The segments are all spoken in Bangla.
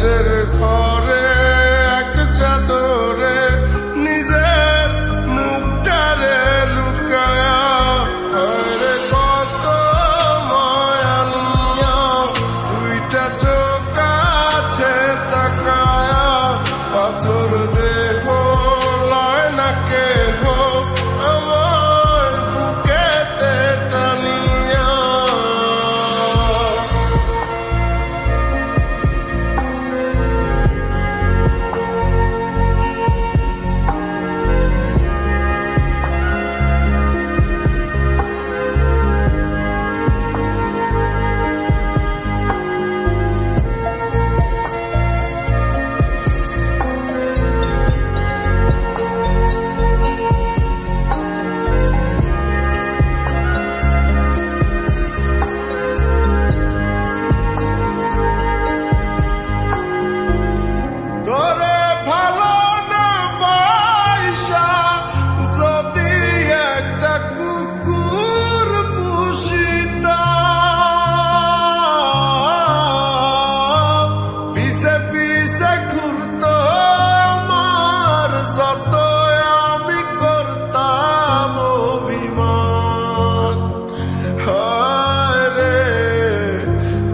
লাশের ঘরে এক চাদরে নিজের মুখটারে লুকায়া হরে কত মায়া নিয়া দুইটা চোখ আছে তাকায়া পাথর দেহ লয় না কেহ আমার বুকেতে টানিয়া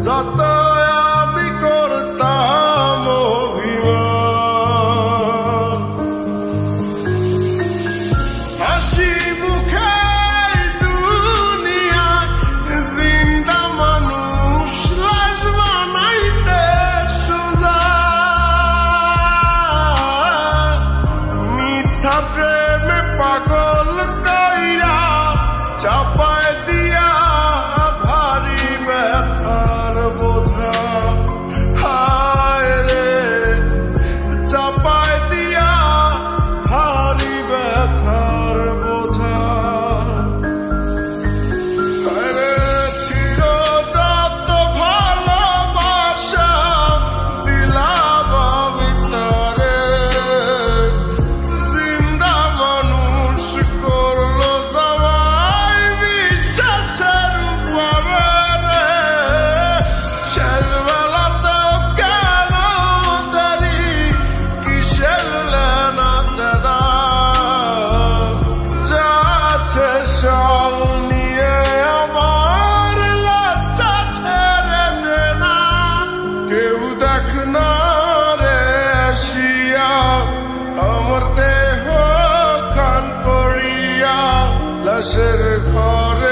যত আমি করতাম অভিমান হাসি মুখে দুনিয়ায় জিন্দা মানুষ লাশ বানাইতে সোজা মিথ্যা প্রেমে পাগল কইরা চাপায় দিয়া ভারী ব্যথার বোঝা হায় রে চাপায় দিয়া ভারী ব্যথার বোঝা রে ছিল যত ভালোবাসা দিলাম আমি তারে জিন্দা মানুষ করলো সবাই বিশ্বাসের উপরে সব নিয়ে আমার লাশটা ছেড়ে দে না কেউ দেখ না রে আসিয়া আমার দেহ খান পড়িয়া লাশের ঘরে